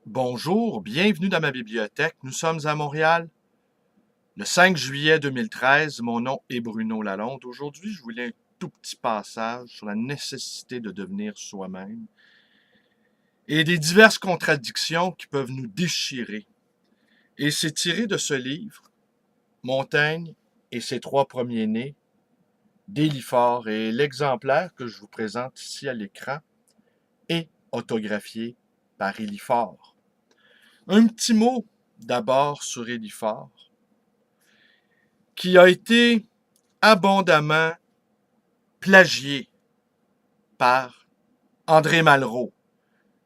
Bonjour, bienvenue dans ma bibliothèque. Nous sommes à Montréal, le 5 juillet 2013. Mon nom est Bruno Lalonde. Aujourd'hui, je voulais un tout petit passage sur la nécessité de devenir soi-même et des diverses contradictions qui peuvent nous déchirer. Et c'est tiré de ce livre, Montaigne et ses trois premiers-nés, d'Élie-Faure, et l'exemplaire que je vous présente ici à l'écran est autographié par Élie-Faure. Un petit mot d'abord sur Élie-Faure, qui a été abondamment plagié par André Malraux.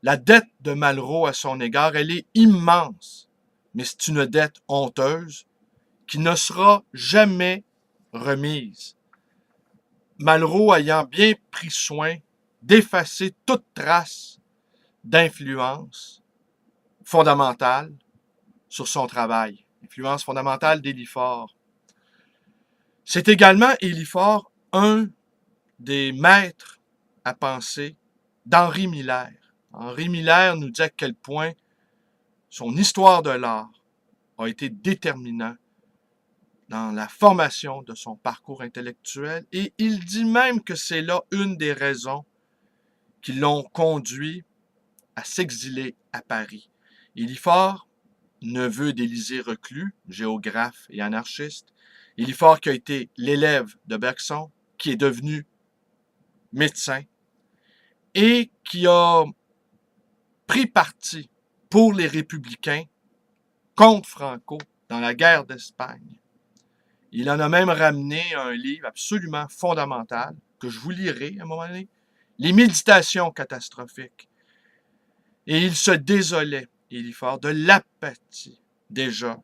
La dette de Malraux à son égard, elle est immense, mais c'est une dette honteuse qui ne sera jamais remise. Malraux ayant bien pris soin d'effacer toute trace d'influence fondamentale sur son travail, influence fondamentale d'Élie-Faure. C'est également Élie-Faure un des maîtres à penser d'Henri Miller. Henri Miller nous dit à quel point son histoire de l'art a été déterminant dans la formation de son parcours intellectuel, et il dit même que c'est là une des raisons qui l'ont conduit à s'exiler à Paris. Élie-Faure, neveu d'Élisée Reclus, géographe et anarchiste, Élie-Faure qui a été l'élève de Bergson, qui est devenu médecin, et qui a pris parti pour les républicains contre Franco dans la guerre d'Espagne. Il en a même ramené un livre absolument fondamental, que je vous lirai à un moment donné, Les Méditations catastrophiques. Et il se désolait, Élie-Faure, de l'apathie déjà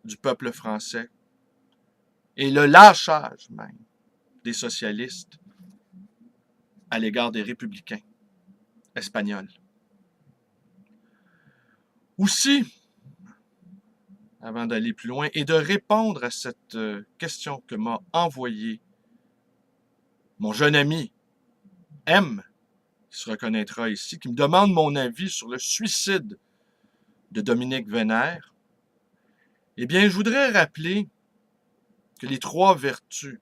du peuple français et le lâchage même des socialistes à l'égard des républicains espagnols. Aussi, avant d'aller plus loin, et de répondre à cette question que m'a envoyée mon jeune ami M, qui se reconnaîtra ici, qui me demande mon avis sur le suicide de Dominique Vénère, eh bien, je voudrais rappeler que les trois vertus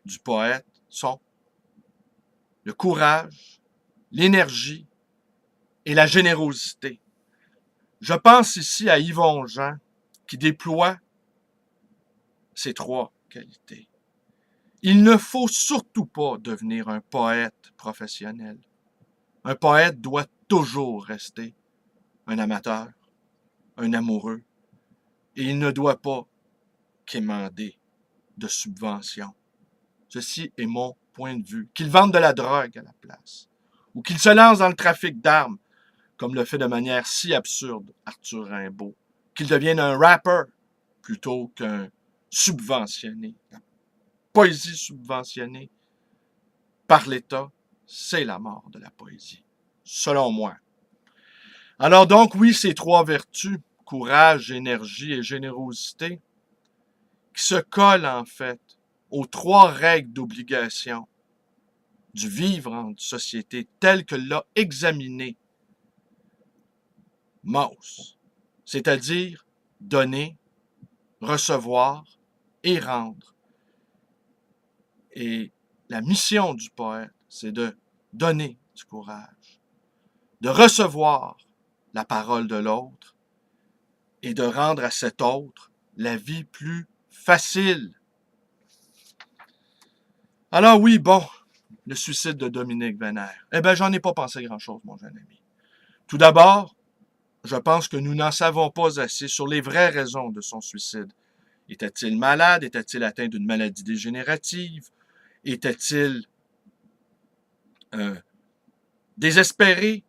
du poète sont le courage, l'énergie et la générosité. Je pense ici à Yvon Jean, qui déploie ces trois qualités. Il ne faut surtout pas devenir un poète professionnel. Un poète doit toujours rester un amateur, un amoureux, et il ne doit pas quémander de subventions. Ceci est mon point de vue. Qu'il vende de la drogue à la place, ou qu'il se lance dans le trafic d'armes, comme le fait de manière si absurde Arthur Rimbaud, qu'il devienne un rapper plutôt qu'un subventionné. La poésie subventionnée par l'État, c'est la mort de la poésie, selon moi. Alors donc, oui, ces trois vertus, courage, énergie et générosité, qui se collent en fait aux trois règles d'obligation du vivre en société tel que l'a examiné Mauss, c'est-à-dire donner, recevoir et rendre. Et la mission du poète, c'est de donner du courage, de recevoir la parole de l'autre et de rendre à cet autre la vie plus facile. Alors oui, bon, le suicide de Dominique Vénère. Eh bien, j'en ai pas pensé grand-chose, mon jeune ami. Tout d'abord, je pense que nous n'en savons pas assez sur les vraies raisons de son suicide. Était-il malade? Était-il atteint d'une maladie dégénérative? Était-il désespéré?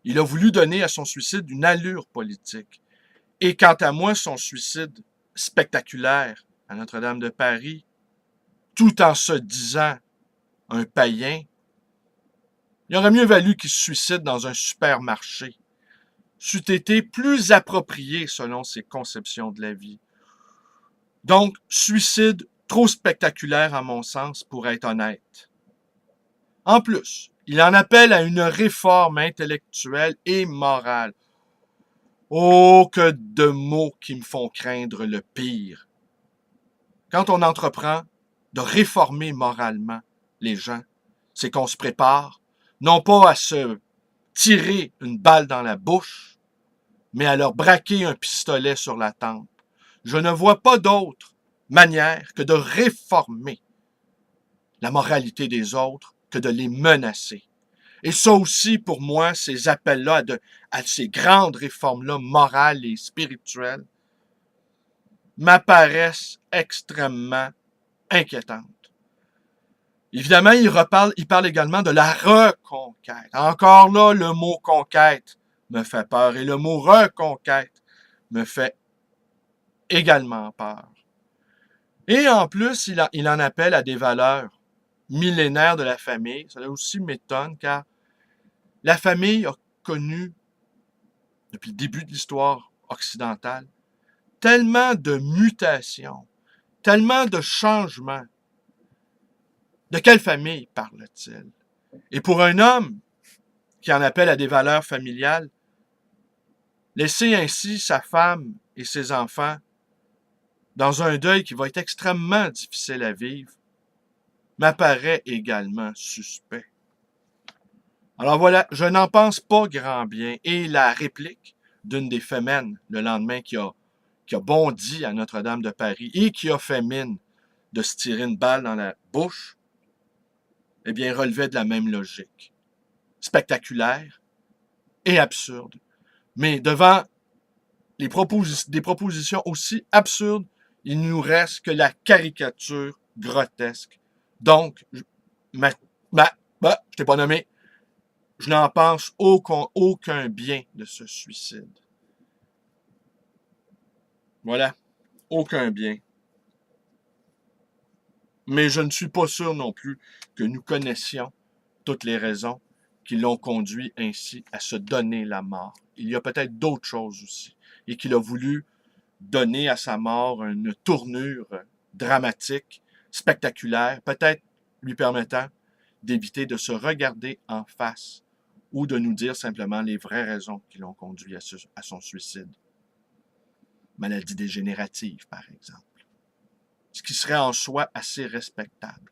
Il a voulu donner à son suicide une allure politique. Et quant à moi, son suicide spectaculaire à Notre-Dame de Paris, tout en se disant un païen, il aurait mieux valu qu'il se suicide dans un supermarché. C'eût été plus approprié selon ses conceptions de la vie. Donc, suicide trop spectaculaire à mon sens, pour être honnête. En plus, Il en appelle à une réforme intellectuelle et morale. Oh, que de mots qui me font craindre le pire. Quand on entreprend de réformer moralement les gens, c'est qu'on se prépare, non pas à se tirer une balle dans la bouche, mais à leur braquer un pistolet sur la tempe. Je ne vois pas d'autre manière que de réformer la moralité des autres que de les menacer. Et ça aussi, pour moi, ces appels-là à ces grandes réformes-là, morales et spirituelles, m'apparaissent extrêmement inquiétantes. Évidemment, il parle également de la reconquête. Encore là, le mot conquête me fait peur et le mot reconquête me fait également peur. Et en plus, il en appelle à des valeurs millénaires de la famille. Ça aussi m'étonne car la famille a connu, depuis le début de l'histoire occidentale, tellement de mutations, tellement de changements. De quelle famille parle-t-il? Et pour un homme qui en appelle à des valeurs familiales, laisser ainsi sa femme et ses enfants dans un deuil qui va être extrêmement difficile à vivre, m'apparaît également suspect. Alors voilà, je n'en pense pas grand bien. Et la réplique d'une des femmes le lendemain qui a bondi à Notre-Dame de Paris et qui a fait mine de se tirer une balle dans la bouche, eh bien, relevait de la même logique. Spectaculaire et absurde. Mais devant des propositions aussi absurdes, il ne nous reste que la caricature grotesque. Donc, je t'ai pas nommé, je n'en pense aucun bien de ce suicide. Voilà, aucun bien. Mais je ne suis pas sûr non plus que nous connaissions toutes les raisons qui l'ont conduit ainsi à se donner la mort. Il y a peut-être d'autres choses aussi. Et qu'il a voulu donner à sa mort une tournure dramatique, spectaculaire, peut-être lui permettant d'éviter de se regarder en face ou de nous dire simplement les vraies raisons qui l'ont conduit à son suicide. Maladie dégénérative, par exemple. Ce qui serait en soi assez respectable.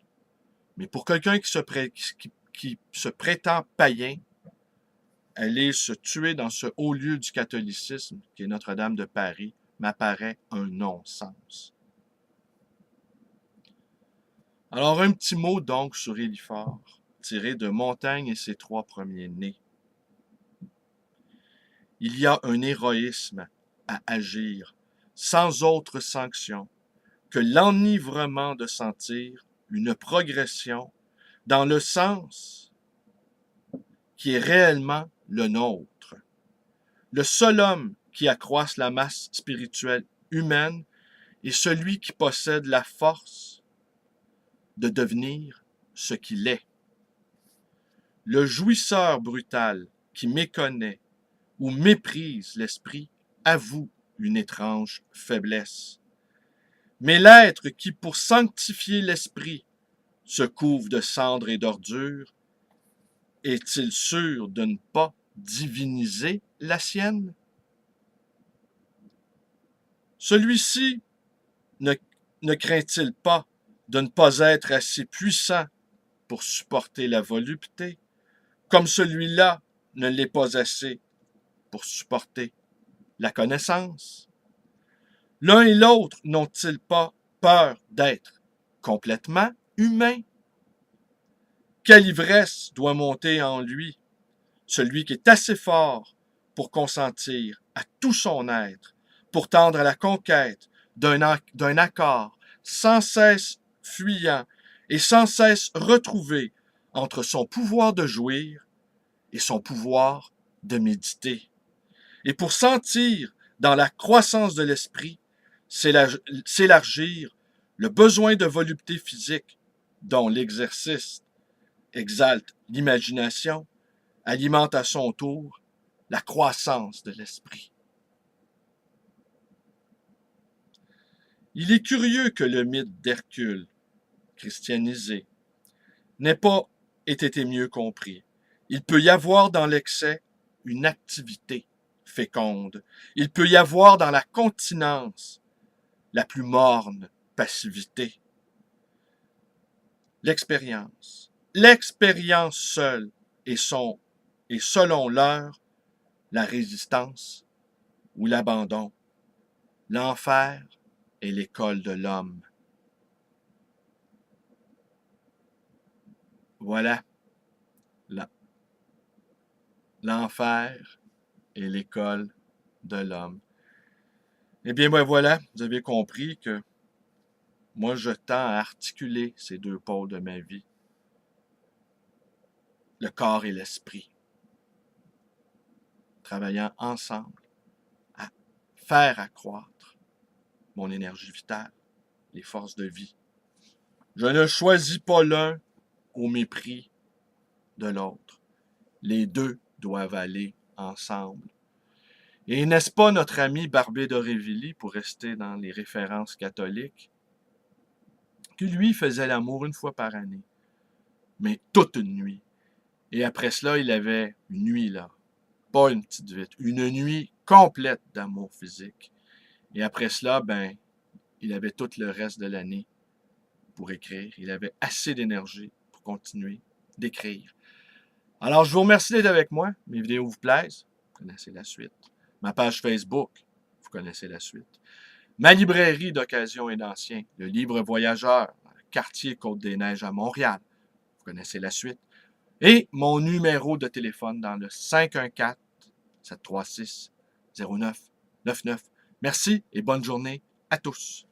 Mais pour quelqu'un qui se prétend païen, aller se tuer dans ce haut lieu du catholicisme, qui est Notre-Dame de Paris, m'apparaît un non-sens. Alors, un petit mot donc sur Élifort, tiré de Montaigne et ses trois premiers-nés. Il y a un héroïsme à agir sans autre sanction que l'enivrement de sentir une progression dans le sens qui est réellement le nôtre. Le seul homme qui accroisse la masse spirituelle humaine est celui qui possède la force de devenir ce qu'il est. Le jouisseur brutal qui méconnaît ou méprise l'esprit avoue une étrange faiblesse. Mais l'être qui, pour sanctifier l'esprit, se couvre de cendres et d'ordures, est-il sûr de ne pas diviniser la sienne? Celui-ci ne craint-il pas de ne pas être assez puissant pour supporter la volupté, comme celui-là ne l'est pas assez pour supporter la connaissance? L'un et l'autre n'ont-ils pas peur d'être complètement humains? Quelle ivresse doit monter en lui, celui qui est assez fort pour consentir à tout son être, pour tendre à la conquête d'un accord sans cesse fuyant et sans cesse retrouvé entre son pouvoir de jouir et son pouvoir de méditer. Et pour sentir dans la croissance de l'esprit s'élargir le besoin de volupté physique dont l'exercice exalte l'imagination, alimente à son tour la croissance de l'esprit. Il est curieux que le mythe d'Hercule, christianisé, n'ait pas ait été mieux compris. Il peut y avoir dans l'excès une activité féconde. Il peut y avoir dans la continence la plus morne passivité. L'expérience seule et selon l'heure, la résistance ou l'abandon. L'enfer est l'école de l'homme. Voilà. L'enfer est l'école de l'homme. Eh bien, ben voilà, vous avez compris que moi, je tends à articuler ces deux pôles de ma vie, le corps et l'esprit, travaillant ensemble à faire accroître mon énergie vitale, les forces de vie. Je ne choisis pas l'un au mépris de l'autre. Les deux doivent aller ensemble. Et n'est-ce pas notre ami Barbé d'Aurevilly, pour rester dans les références catholiques, qui lui faisait l'amour une fois par année, mais toute une nuit. Et après cela, il avait une nuit là, pas une petite vite, une nuit complète d'amour physique. Et après cela, ben, il avait tout le reste de l'année pour écrire. Il avait assez d'énergie pour continuer d'écrire. Alors, je vous remercie d'être avec moi. Mes vidéos vous plaisent. Vous connaissez la suite. Ma page Facebook, vous connaissez la suite. Ma librairie d'occasion et d'ancien, le Livre Voyageur, dans le quartier Côte-des-Neiges à Montréal. Vous connaissez la suite. Et mon numéro de téléphone dans le 514-736-0999. Merci et bonne journée à tous.